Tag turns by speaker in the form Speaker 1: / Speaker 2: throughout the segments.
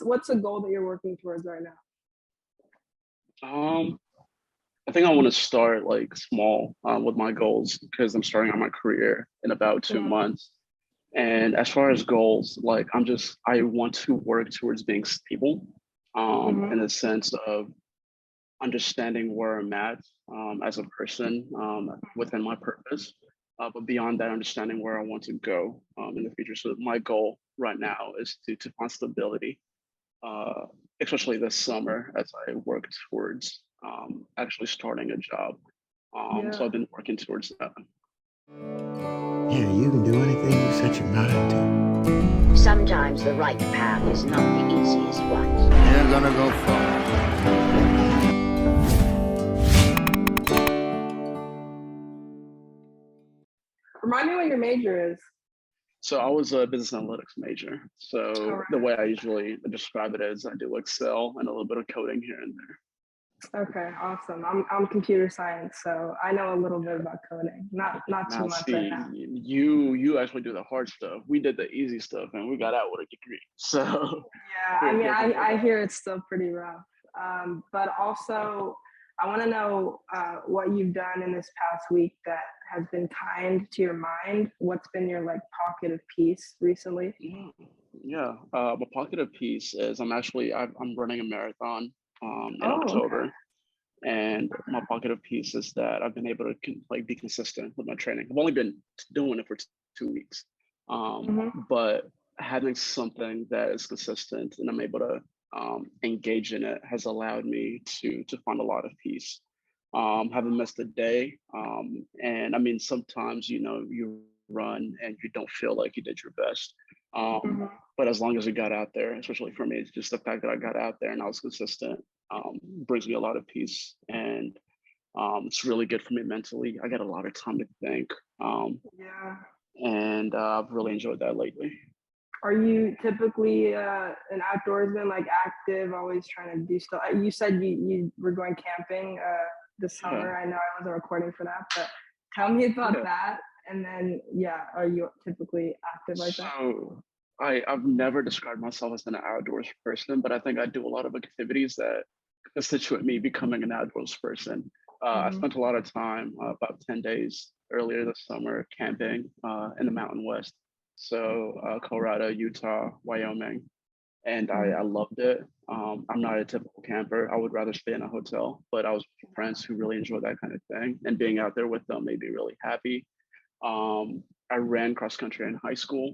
Speaker 1: What's a goal that you're working towards right now?
Speaker 2: Um, I think I want to start like small with my goals because I'm starting on my career in about two
Speaker 1: Mhm.
Speaker 2: months. And as far as goals, like I want to work towards being stable,
Speaker 1: Mhm.
Speaker 2: in the sense of understanding where I'm at as a person within my purpose. But beyond that, understanding where I want to go in the future. So my goal right now is to find stability, uh, especially this summer as I work towards actually starting a job. So
Speaker 1: Yeah.
Speaker 2: I've been working towards that.
Speaker 3: Yeah, you can do anything you set your mind to.
Speaker 4: Sometimes the right path is not the easiest one.
Speaker 3: You're gonna go far.
Speaker 1: Remind me what your major is.
Speaker 2: So I was a business analytics major.
Speaker 1: All
Speaker 2: So the
Speaker 1: right.
Speaker 2: way I usually describe it is I do Excel and a little bit of coding here and there.
Speaker 1: Okay, awesome. I'm computer science, so I know a little bit about coding. Not too
Speaker 2: Now,
Speaker 1: much right
Speaker 2: see,
Speaker 1: now.
Speaker 2: you actually do the hard stuff. We did the easy stuff, and we got out with a degree. So
Speaker 1: Yeah, I
Speaker 2: we're
Speaker 1: mean,
Speaker 2: definitely
Speaker 1: I
Speaker 2: there.
Speaker 1: hear it's still pretty rough. But also, I want to know what you've done in this past week that has been kind to your mind. What's been your like pocket of peace recently?
Speaker 2: Yeah, yeah. My pocket of peace is I'm running a marathon in
Speaker 1: Oh, okay.
Speaker 2: October, and my pocket of peace is that I've been able to like be consistent with my training. I've only been doing it for 2 weeks,
Speaker 1: Hmm.
Speaker 2: but having something that is consistent and I'm able to engage in it has allowed me to find a lot of peace. Haven't missed a day, and I mean sometimes you run and you don't feel like you did your best. Um,
Speaker 1: Hmm.
Speaker 2: but as long as you got out there, especially for me, it's just the fact that I got out there and I was consistent brings me a lot of peace, and it's really good for me mentally. I get a lot of time to think, um,
Speaker 1: Yeah.
Speaker 2: and I've really enjoyed that lately.
Speaker 1: Are you typically an outdoorsman, like active, always trying to do stuff? You said you were going camping this
Speaker 2: Yeah,
Speaker 1: summer. I know I wasn't recording for that, but tell me about
Speaker 2: yeah.
Speaker 1: that. And then, yeah, are you typically active like that?
Speaker 2: So I've never described myself as an outdoors person, but I think I do a lot of activities that constitute me becoming an outdoors person. I
Speaker 1: Hmm.
Speaker 2: spent a lot of time, about 10 days earlier this summer, camping in the Mountain West. So Colorado, Utah, Wyoming, and I
Speaker 1: Hmm.
Speaker 2: loved it. I'm not a typical camper. I would rather stay in a hotel, but I was with friends who really enjoy that kind of thing, and being out there with them made me really happy. I ran cross country in high school,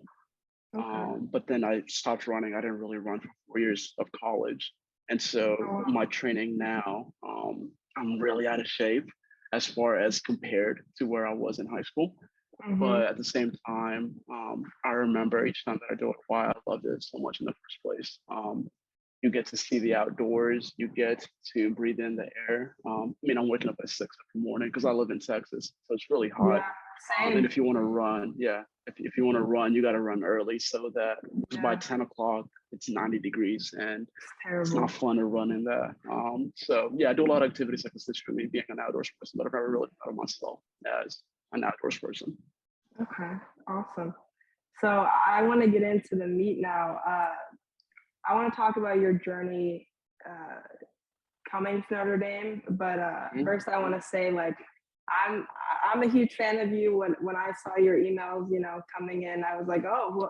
Speaker 1: Okay.
Speaker 2: but then I stopped running. I didn't really run for 4 years of college. And so
Speaker 1: Oh,
Speaker 2: my training now, I'm really out of shape as far as compared to where I was in high school.
Speaker 1: mm-hmm.
Speaker 2: But at the same time, I remember each time that I do it, why I loved it so much in the first place. You get to see the outdoors, you get to breathe in the air. I mean, I'm waking up at 6 in the morning because I live in Texas, so it's really hot.
Speaker 1: Yeah,
Speaker 2: And
Speaker 1: same.
Speaker 2: if you want to run, yeah, if you want to run, you got to run early so that by
Speaker 1: Yeah,
Speaker 2: 10 o'clock, it's 90 degrees and
Speaker 1: it's
Speaker 2: it's not
Speaker 1: terrible.
Speaker 2: fun to run in that. So, yeah, I do a lot of activities that constitute me being an outdoors person, but I've never really thought of myself as an outdoors person.
Speaker 1: Okay, awesome. So I want to get into the meat now. I want to talk about your journey uh, coming to Notre Dame, but
Speaker 2: Mhm.
Speaker 1: first I want to say like I'm I'm a huge fan of you. When I saw your emails, coming in, I was like, oh,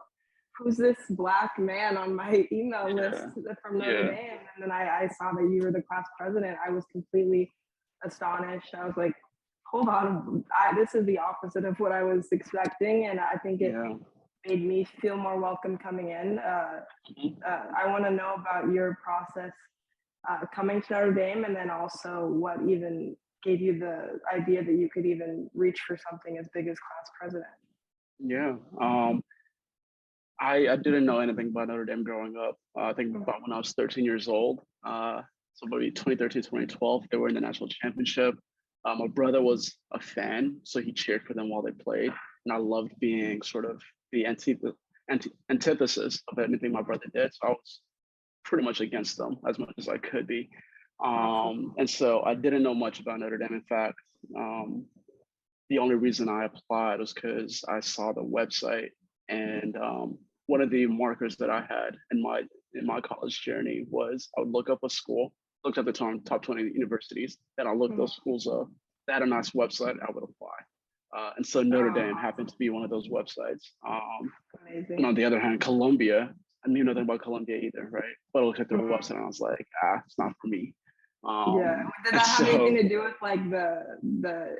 Speaker 1: who's this black man on my email list
Speaker 2: Yeah,
Speaker 1: from Notre
Speaker 2: yeah,
Speaker 1: Dame? And then I saw that you were the class president. I was completely astonished. I was like, hold on, this is the opposite of what I was expecting, and I think it
Speaker 2: yeah.
Speaker 1: made me feel more welcome coming in.
Speaker 2: Mhm.
Speaker 1: I want to know about your process coming to Notre Dame, and then also what even gave you the idea that you could even reach for something as big as class president.
Speaker 2: Yeah. I didn't know anything about Notre Dame growing up. I think about when I was 13 years old. So maybe 2013, 2012, they were in the national championship. My brother was a fan, so he cheered for them while they played. And I loved being sort of the antithesis of anything my brother did. So I was pretty much against them as much as I could be.
Speaker 1: Awesome.
Speaker 2: And so I didn't know much about Notre Dame. In fact, um, the only reason I applied was because I saw the website, and one of the markers that I had in my in my college journey was I would look up a school, looked at the top 20 universities, then I looked those schools up. They had a nice website, I would apply. And so Notre Dame happened to be one of those websites. And on the other hand, Columbia, I knew nothing about Columbia either, right? But I looked at their website and I was like, it's not for me.
Speaker 1: Yeah. Did that have anything to do with like the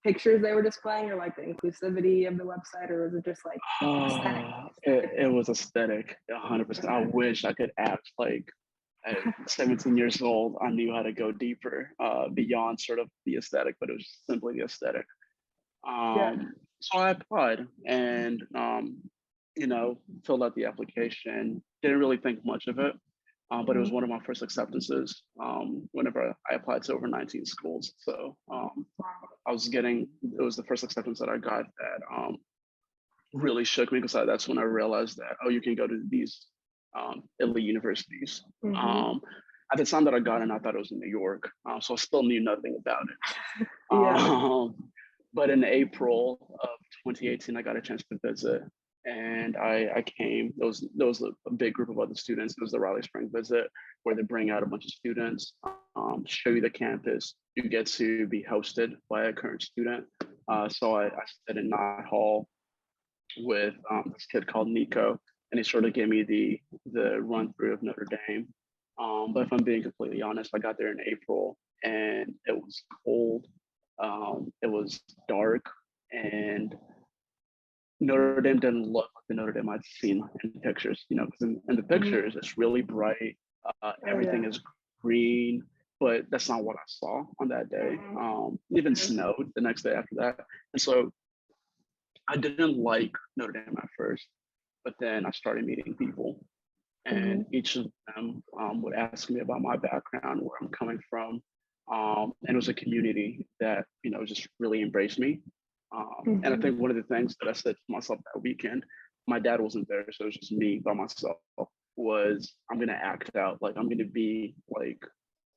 Speaker 1: pictures they were displaying, or like the inclusivity of the website, or was it just like aesthetic?
Speaker 2: It was aesthetic, 100%. I wish I could act like at 17 years old, I knew how to go deeper beyond sort of the aesthetic, but it was simply the aesthetic. So I applied and, filled out the application. Didn't really think much of it, but it was one of my first acceptances whenever I applied to over 19 schools. So it was the first acceptance that I got that really shook me, because that's when I realized that, you can go to these elite universities. At the time that I got in, I thought it was in New York, so I still knew nothing about it. But in April of 2018, I got a chance to visit, and I came. There was a big group of other students. It was the Raleigh Spring visit, where they bring out a bunch of students, show you the campus. You get to be hosted by a current student. So I sat in Knott Hall with this kid called Nico, and he sort of gave me the run through of Notre Dame. But if I'm being completely honest, I got there in April and it was cold. It was dark, and Notre Dame didn't look like the Notre Dame I'd seen in pictures, because in the pictures it's really bright. Everything is green, but that's not what I saw on that day. It even snowed the next day after that. And so I didn't like Notre Dame at first, but then I started meeting people, and each of them would ask me about my background, where I'm coming from. And it was a community that, just really embraced me. And I think one of the things that I said to myself that weekend, my dad wasn't there, so it was just me by myself, was I'm going to act out. Like, I'm going to be like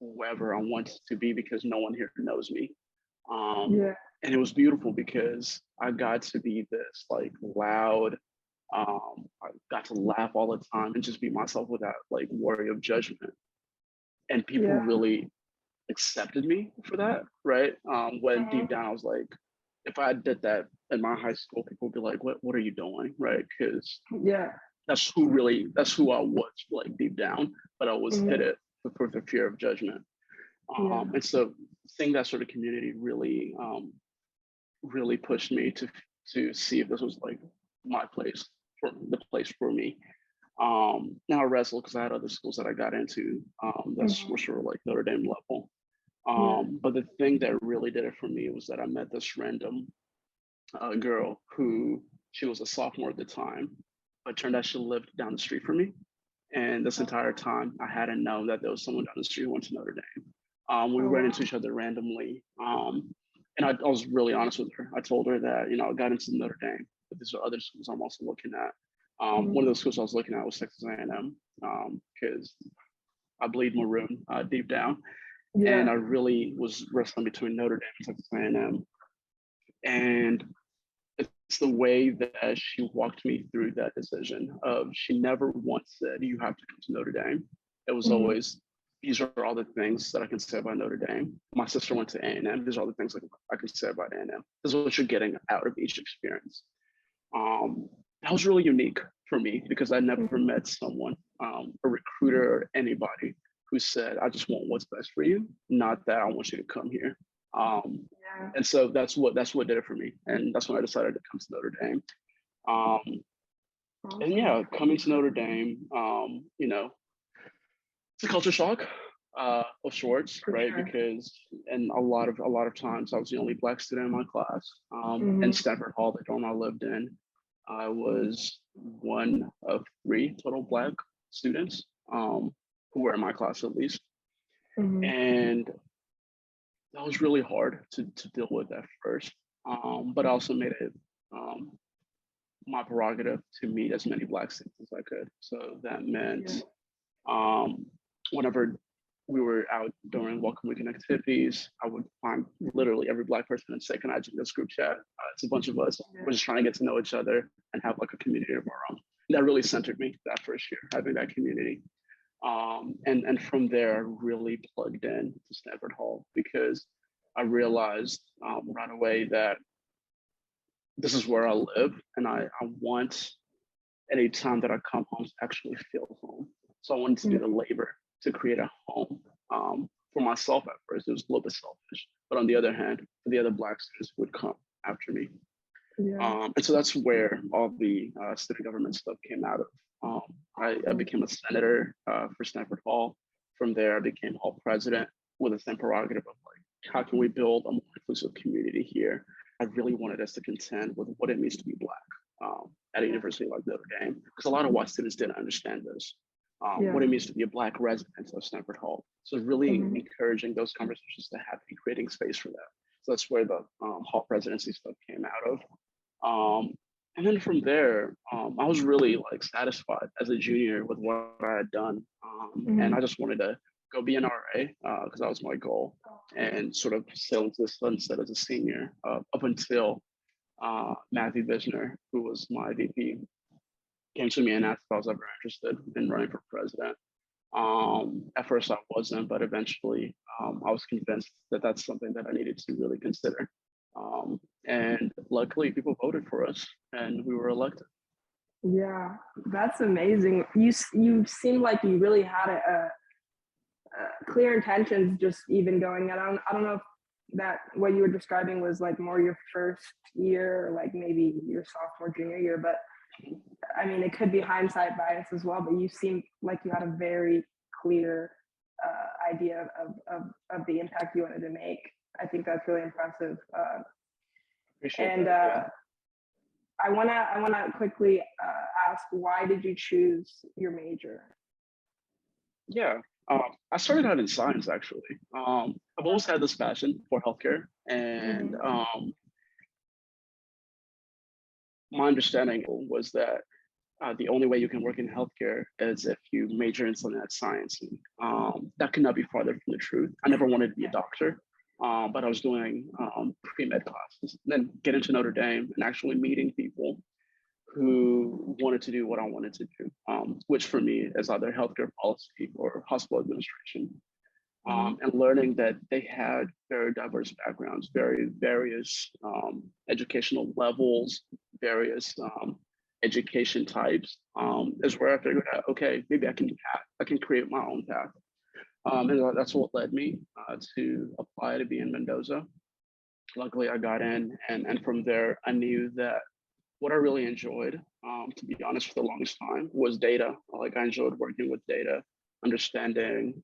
Speaker 2: whoever I want to be, because no one here knows me. And it was beautiful because I got to be this like loud, I got to laugh all the time and just be myself without like worry of judgment. And people really accepted me for that, right? When deep down I was like, if I did that in my high school, people would be like, what are you doing, right? Because that's who I was, like deep down, but I was hit it for the fear of judgment. And so seeing that sort of community really really pushed me to see if this was like my place, the place for me. Now I wrestled because I had other schools that I got into that's were sort of like Notre Dame level. But the thing that really did it for me was that I met this random girl who, she was a sophomore at the time, but turned out she lived down the street from me. And this entire time I hadn't known that there was someone down the street who went to Notre Dame. We ran into each other randomly. And I was really honest with her. I told her that, I got into Notre Dame, but these are other schools I'm also looking at. One of those schools I was looking at was Texas A&M, because I bleed maroon deep down. And I really was wrestling between Notre Dame and Texas A&M. And it's the way that she walked me through that decision of, she never once said, you have to come to Notre Dame. It was always, these are all the things that I can say about Notre Dame. My sister went to A&M. These are all the things I can say about A&M. This is what you're getting out of each experience. That was really unique for me, because I never met someone, a recruiter or anybody, who said, I just want what's best for you, not that I want you to come here. And so that's what did it for me. And that's when I decided to come to Notre Dame. And coming to Notre Dame, it's a culture shock of sorts, right? Because and a lot of times I was the only Black student in my class. In Stanford Hall, the dorm I lived in, I was one of 3 total Black students who were in my class at least. And that was really hard to deal with at first. But I also made it my prerogative to meet as many Black students as I could. So that meant whenever we were out during welcome weekend activities, I would find literally every Black person and say, can I join this group chat? It's a bunch of us. We're just trying to get to know each other and have like a community of our own. That really centered me that first year, having that community. And from there, I really plugged in to Stanford Hall because I realized right away that this is where I live, and I want any time that I come home to actually feel home. So I wanted to do the labor to create a home for myself at first. It was a little bit selfish, but on the other hand, for the other Black students who would come after me.
Speaker 1: Yeah.
Speaker 2: And so that's where all the student government stuff came out of. I became a senator for Stanford Hall. From there, I became Hall president with the same prerogative of like, how can we build a more inclusive community here? I really wanted us to contend with what it means to be Black at a university like Notre Dame, because a lot of white students didn't understand this, what it means to be a Black resident of Stanford Hall. So really encouraging those conversations to happen, creating space for that. So that's where the Hall presidency stuff came out of. And then from there, I was really like satisfied as a junior with what I had done. And I just wanted to go be an RA because that was my goal, and sort of sail into the sunset as a senior up until Matthew Visner, who was my VP, came to me and asked if I was ever interested in running for president. At first I wasn't, but eventually I was convinced that that's something that I needed to really consider. And luckily people voted for us and we were elected.
Speaker 1: Yeah, that's amazing. You seem like you really had a clear intentions just even going. I don't know if that what you were describing was like more your first year, or like maybe your sophomore, junior year, but I mean, it could be hindsight bias as well, but you seem like you had a very clear idea of the impact you wanted to make. I think that's really impressive.
Speaker 2: Appreciate
Speaker 1: and
Speaker 2: that,
Speaker 1: I wanna quickly ask, why did you choose your major?
Speaker 2: yeah. I started out in science actually. I've always had this passion for healthcare, and my understanding was that the only way you can work in healthcare is if you major in something that's science. And, that could not be farther from the truth. I never wanted to be a doctor, but I was doing pre-med classes, then get into Notre Dame and actually meeting people who wanted to do what I wanted to do, which for me is either healthcare policy or hospital administration. And learning that they had very diverse backgrounds, very various educational levels, various education types, is where I figured out, okay, maybe I can create my own path. And that's what led me to apply to be in Mendoza. Luckily, I got in, and from there, I knew that what I really enjoyed, to be honest, for the longest time was data. Like I enjoyed working with data, understanding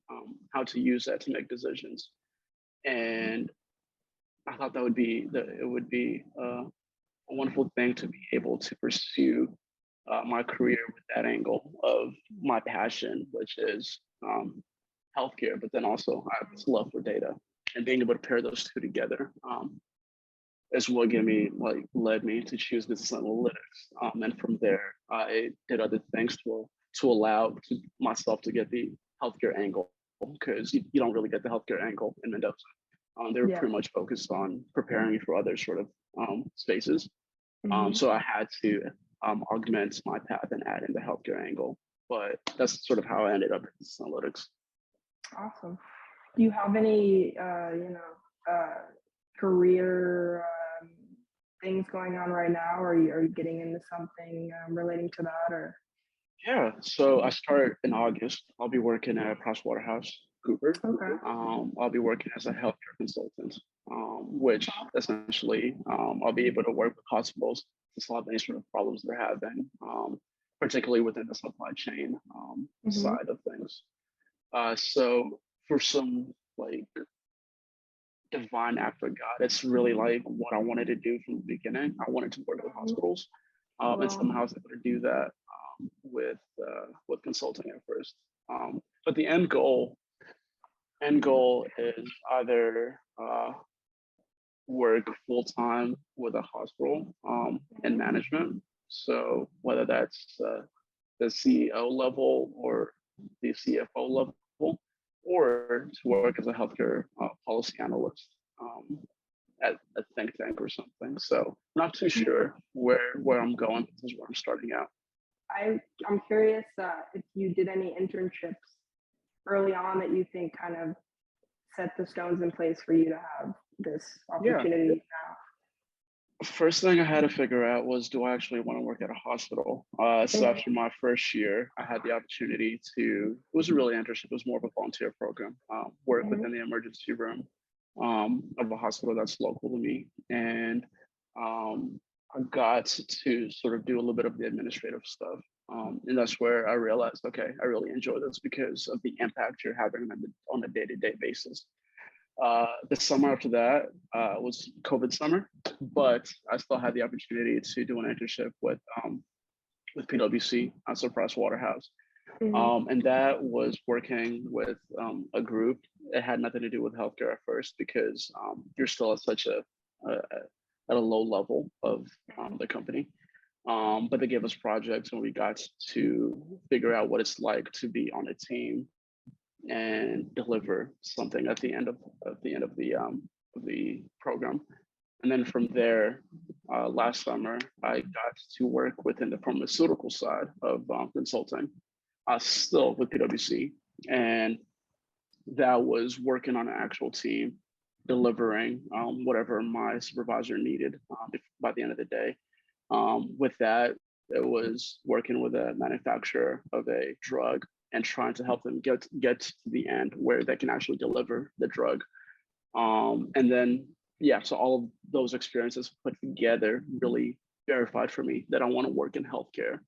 Speaker 2: how to use that to make decisions. And I thought it would be a wonderful thing to be able to pursue my career with that angle of my passion, which is healthcare, but then also I have this love for data, and being able to pair those two together is what led me to choose business analytics. And from there, I did other things to allow myself to get the healthcare angle, because you don't really get the healthcare angle in Mendoza. They were pretty much focused on preparing you for other sort of spaces. So I had to augment my path and add in the healthcare angle. But that's sort of how I ended up in business analytics.
Speaker 1: Awesome. Do you have any, career things going on right now, or are you getting into something relating to that, or?
Speaker 2: Yeah, so I start in August. I'll be working at Pricewaterhouse Cooper.
Speaker 1: Okay.
Speaker 2: I'll be working as a healthcare consultant, which essentially I'll be able to work with hospitals to solve any sort of problems they're having, particularly within the supply chain side of things. So for some like divine act of God, it's really like what I wanted to do from the beginning. I wanted to work with hospitals, and somehow I was able to do that with consulting at first. But the end goal is either work full time with a hospital in management. So whether that's the CEO level or the CFO level, or to work as a healthcare policy analyst at a think tank or something. So I'm not too sure where I'm going. This is where I'm starting out.
Speaker 1: I'm curious if you did any internships early on that you think kind of set the stones in place for you to have this
Speaker 2: Yeah.
Speaker 1: opportunity now?
Speaker 2: First thing I had to figure out was, do I actually want to work at a hospital? So after my first year, I had the opportunity to, it wasn't really an internship, it was more of a volunteer program, work within the emergency room of a hospital that's local to me. And I got to sort of do a little bit of the administrative stuff. And that's where I realized, okay, I really enjoy this because of the impact you're having on a day-to-day basis. The summer after that was COVID summer, but I still had the opportunity to do an internship with PwC, Surprise Waterhouse. And that was working with a group. It had nothing to do with healthcare at first because you're still at such at a low level of the company. But they gave us projects and we got to figure out what it's like to be on a team and deliver something at the end of the program. And then from there, last summer, I got to work within the pharmaceutical side of consulting, still with PwC. And that was working on an actual team, delivering whatever my supervisor needed by the end of the day. With that, it was working with a manufacturer of a drug and trying to help them get to the end where they can actually deliver the drug. And then, yeah, so all of those experiences put together really verified for me that I want to work in healthcare.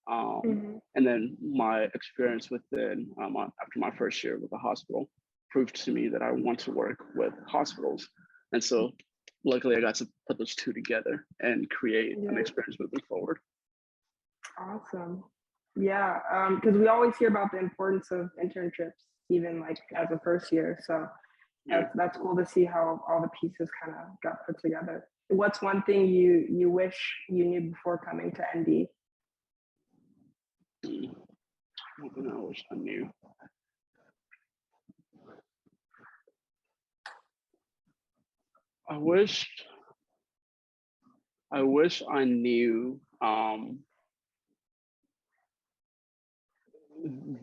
Speaker 2: And then my experience within, after my first year with the hospital, proved to me that I want to work with hospitals. And so luckily I got to put those two together and create an experience moving forward.
Speaker 1: Awesome. Yeah, because we always hear about the importance of internships, even like as a first year. So that's cool to see how all the pieces kind of got put together. What's one thing you wish you knew before coming to ND?
Speaker 2: One thing I wish I knew. I wish I knew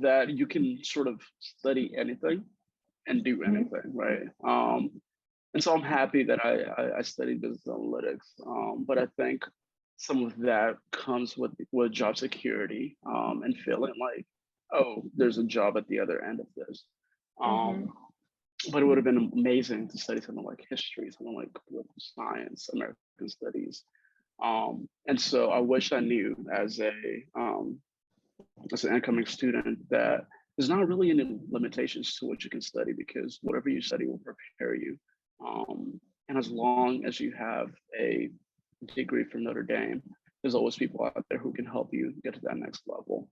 Speaker 2: that you can sort of study anything and do anything, right? And so I'm happy that I studied business analytics, but I think some of that comes with job security and feeling like, oh, there's a job at the other end of this. But it would have been amazing to study something like history, something like political science, American studies. And so I wish I knew as an incoming student that there's not really any limitations to what you can study because whatever you study will prepare you. And as long as you have a degree from Notre Dame, there's always people out there who can help you get to that next level.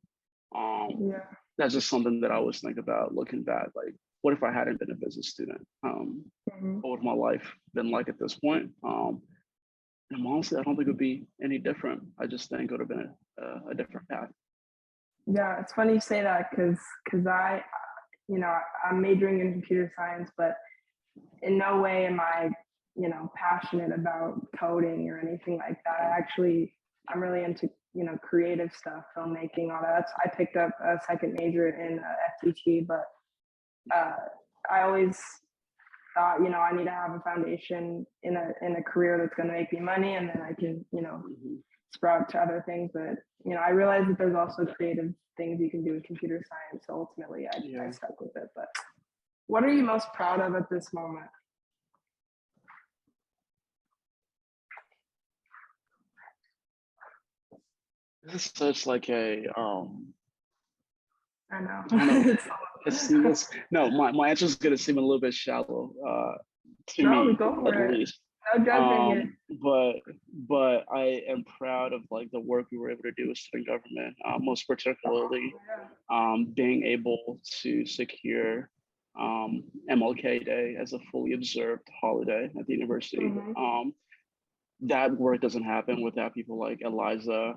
Speaker 2: That's just something that I always think about looking back, like, what if I hadn't been a business student? What would my life been like at this point? And honestly, I don't think it would be any different. I just think it would have been a different path.
Speaker 1: Yeah, it's funny you say that because I, I'm majoring in computer science, but in no way am I, passionate about coding or anything like that. I'm really into, creative stuff, filmmaking, all that. I picked up a second major in FTT, but I always thought, I need to have a foundation in a career that's going to make me money, and then I can, sprout to other things. But I realized that there's also creative things you can do with computer science. So ultimately, I stuck with it. But what are you most proud of at this moment?
Speaker 2: This is such like a
Speaker 1: I know.
Speaker 2: No, my answer is going to seem a little bit shallow to me,
Speaker 1: Go for
Speaker 2: at
Speaker 1: it.
Speaker 2: least.
Speaker 1: No judgment here.
Speaker 2: But I am proud of like the work we were able to do with student government, most particularly being able to secure MLK Day as a fully observed holiday at the university. That work doesn't happen without people like Eliza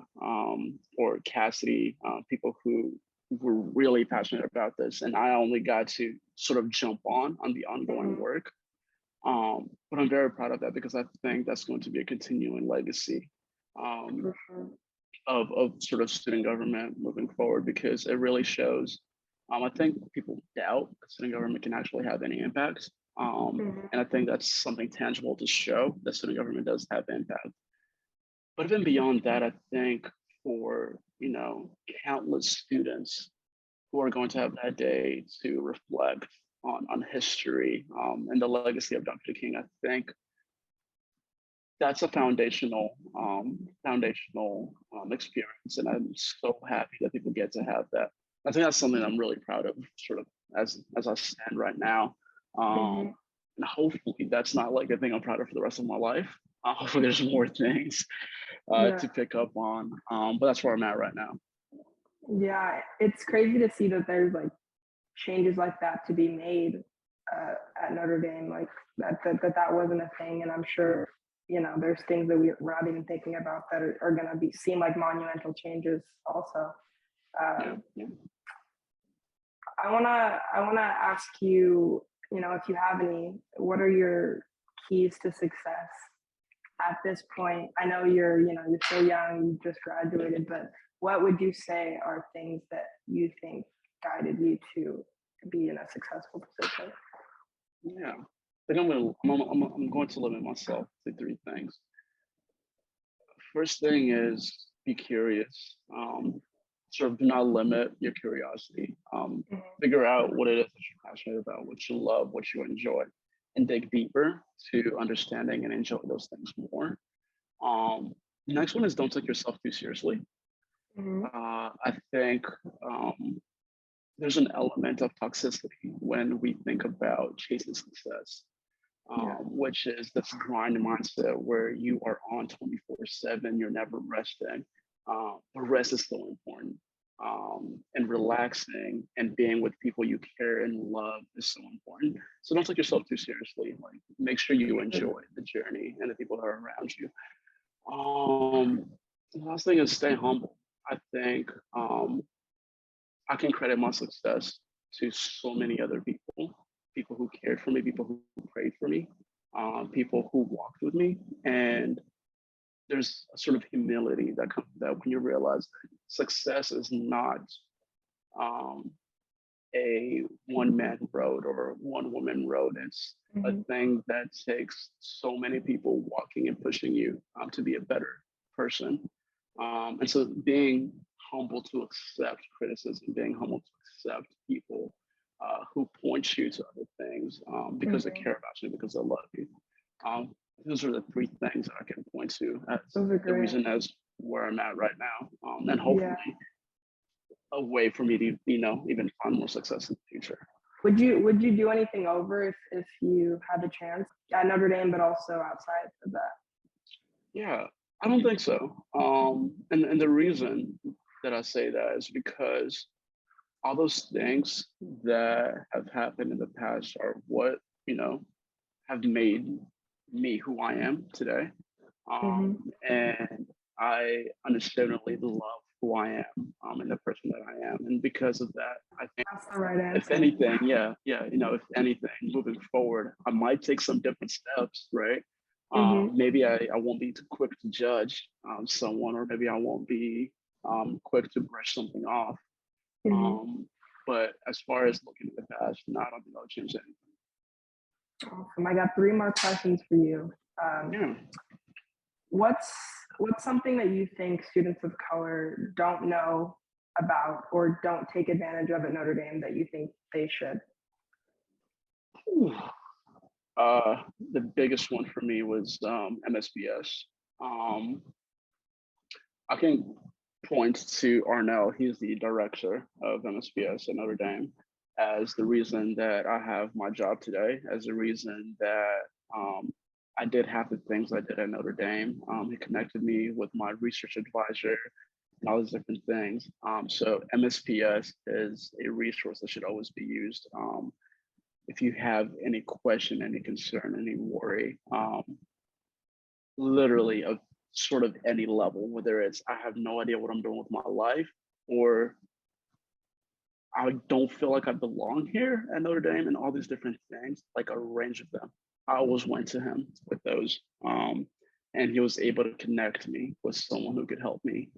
Speaker 2: or Cassidy, people who were really passionate about this. And I only got to sort of jump on the ongoing work. But I'm very proud of that because I think that's going to be a continuing legacy of sort of student government moving forward, because it really shows I think people doubt that student government can actually have any impact.
Speaker 1: Mhm.
Speaker 2: And I think that's something tangible to show that student government does have impact. But even beyond that, I think for, countless students who are going to have that day to reflect on history and the legacy of Dr. King, I think that's a foundational experience, and I'm so happy that people get to have that. I think that's something I'm really proud of, sort of as I stand right now.
Speaker 1: Mhm.
Speaker 2: And hopefully, that's not like a thing I'm proud of for the rest of my life. Hopefully, there's more things
Speaker 1: Yeah.
Speaker 2: to pick up on, but that's where I'm at right now.
Speaker 1: Yeah, it's crazy to see that there's like changes like that to be made at Notre Dame, like that wasn't a thing. And I'm sure, there's things that we're not even thinking about that are going to seem like monumental changes also.
Speaker 2: Yeah,
Speaker 1: Um,
Speaker 2: yeah.
Speaker 1: I wanna ask you, if you have any, what are your keys to success at this point? I know you're so young, you just graduated, but what would you say are things that you think guided you to be in a successful position?
Speaker 2: Yeah. I think I'm going to limit myself to three things. First thing is be curious. Sort of do not limit your curiosity.
Speaker 1: Mhm.
Speaker 2: Figure out what it is that you're passionate about, what you love, what you enjoy, and dig deeper to understanding and enjoy those things more. The next one is don't take yourself too seriously.
Speaker 1: Mhm.
Speaker 2: I think there's an element of toxicity when we think about chasing success,
Speaker 1: Yeah.
Speaker 2: which is this grind mindset where you are on 24/7, you're never resting. But rest is so important. And relaxing and being with people you care and love is so important. So don't take yourself too seriously. Like make sure you enjoy the journey and the people that are around you. The last thing is stay humble. I think I can credit my success to so many other people who cared for me, people who prayed for me, people who walked with me. And there's a sort of humility that comes with that when you realize that success is not um, a one man road or one woman road. It's a
Speaker 1: Mhm.
Speaker 2: thing that takes so many people walking and pushing you to be a better person. And so being humble to accept criticism, being humble to accept people who point you to other things because they
Speaker 1: Mhm.
Speaker 2: care about you, because they love you. Um, those are the three things that I can point to as
Speaker 1: Those are
Speaker 2: the
Speaker 1: great.
Speaker 2: reason as where I'm at right now. And
Speaker 1: Yeah.
Speaker 2: hopefully a way for me to, even find more success in the future.
Speaker 1: Would you do anything over if you had the chance at Notre Dame, but also outside of that?
Speaker 2: Yeah, I don't think so. And the reason that I say that is because all those things that have happened in the past are what, have made me who I am today.
Speaker 1: Mhm.
Speaker 2: And I understandably love who I am and the person that I am. And because of that, I think
Speaker 1: That's the right
Speaker 2: if
Speaker 1: answer.
Speaker 2: anything, yeah, if anything, moving forward, I might take some different steps, right?
Speaker 1: Mhm.
Speaker 2: Maybe I won't be too quick to judge someone, or maybe I won't be quick to brush something off.
Speaker 1: Mhm.
Speaker 2: Um, but as far as looking at the past, no, I don't think I'll change anything.
Speaker 1: Awesome. I got three more questions for you. Um,
Speaker 2: Yeah.
Speaker 1: what's what's something that you think students of color don't know about or don't take advantage of at Notre Dame that you think they should?
Speaker 2: Whew. The biggest one for me was MSBS. Um, I can point to Arnell, he's the director of MSBS at Notre Dame, as the reason that I have my job today, as the reason that I did half the things I did at Notre Dame. He connected me with my research advisor and all these different things. So MSPS is a resource that should always be used. If you have any question, any concern, any worry, literally of sort of any level, whether it's I have no idea what I'm doing with my life, or I don't feel like I belong here at Notre Dame, and all these different things, like a range of them. I always went to him with those. And he was able to connect me with someone who could help me,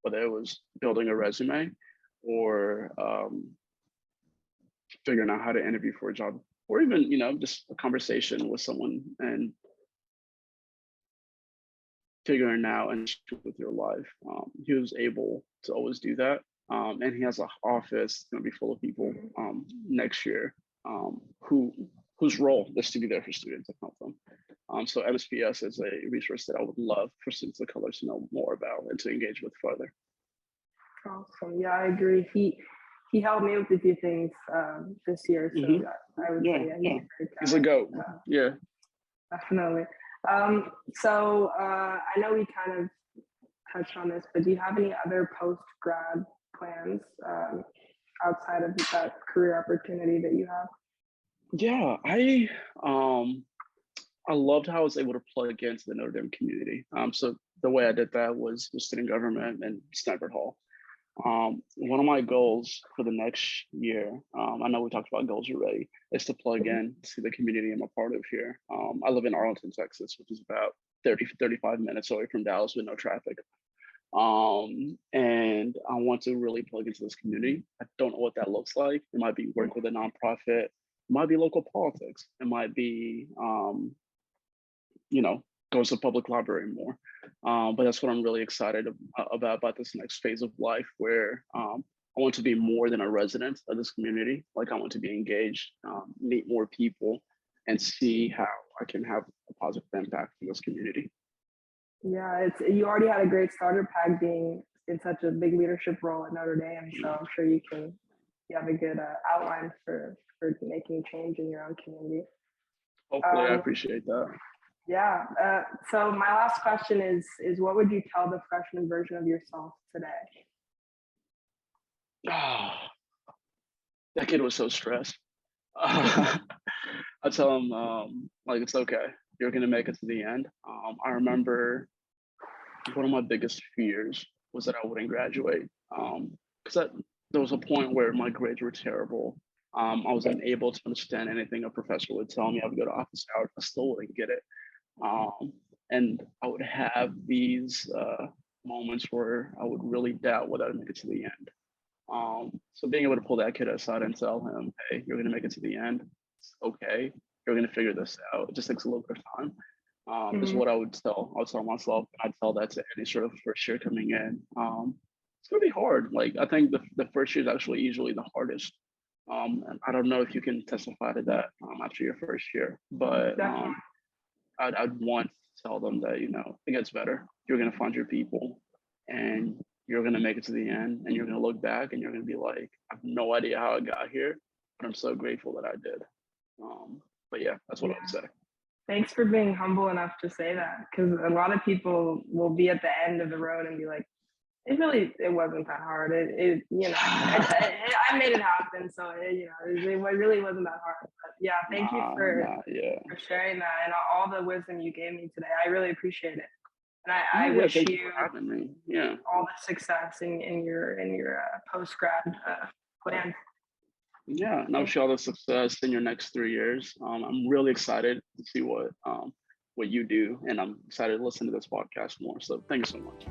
Speaker 2: whether it was building a resume or figuring out how to interview for a job, or even, just a conversation with someone and figuring out and with your life. He was able to always do that. And he has an office going to be full of people next year whose role is to be there for students and help them. So MSPS is a resource that I would love for students of color to know more about and to engage with further.
Speaker 1: Awesome. Yeah, I agree. He helped me with a few things this year, so I would say
Speaker 2: he's a goat. Yeah,
Speaker 1: definitely. So I know we kind of touched on this, but do you have any other post-grad plans outside of that career opportunity that you have?
Speaker 2: Yeah, I loved how I was able to plug into the Notre Dame community. So the way I did that was student government and Stanford Hall. One of my goals for the next year, I know we talked about goals already, is to plug in to the community I'm a part of here. I live in Arlington, Texas, which is about 35 minutes away from Dallas with no traffic. And I want to really plug into this community. I don't know what that looks like. It might be work with a nonprofit, it might be local politics, it might be, goes to public library more. But that's what I'm really excited about this next phase of life, where I want to be more than a resident of this community. Like, I want to be engaged, meet more people, and see how I can have a positive impact in this community.
Speaker 1: Yeah, you already had a great starter pack being in such a big leadership role at Notre Dame, so I'm sure you have a good outline for making change in your own community.
Speaker 2: Hopefully, I appreciate that.
Speaker 1: Yeah. So my last question is what would you tell the freshman version of yourself today?
Speaker 2: That kid was so stressed. I tell him, it's okay. You're gonna make it to the end. I remember one of my biggest fears was that I wouldn't graduate, because there was a point where my grades were terrible. I wasn't able to understand anything a professor would tell me. I would go to office hours, I still wouldn't get it. And I would have these moments where I would really doubt whether I'd make it to the end. So being able to pull that kid aside and tell him, hey, you're gonna make it to the end. It's okay. You're gonna figure this out. It just takes a little bit of time. Is what I would tell myself. I'd tell that to any sort of first year coming in. It's gonna be hard. Like, I think the first year is actually usually the hardest. And I don't know if you can testify to that after your first year, but I'd want to tell them that, it gets better. You're gonna find your people, and you're gonna make it to the end, and you're gonna look back and you're gonna be like, I have no idea how I got here, but I'm so grateful that I did. But yeah, that's what I would say.
Speaker 1: Thanks for being humble enough to say that, because a lot of people will be at the end of the road and be like, it wasn't that hard. I made it happen. So it really wasn't that hard. But yeah, thank you for sharing that and all the wisdom you gave me today. I really appreciate it. And I wish you all the success in your post-grad plan.
Speaker 2: Yeah, and I wish you all the success in your next 3 years. I'm really excited to see what you do, and I'm excited to listen to this podcast more. So thank you so much.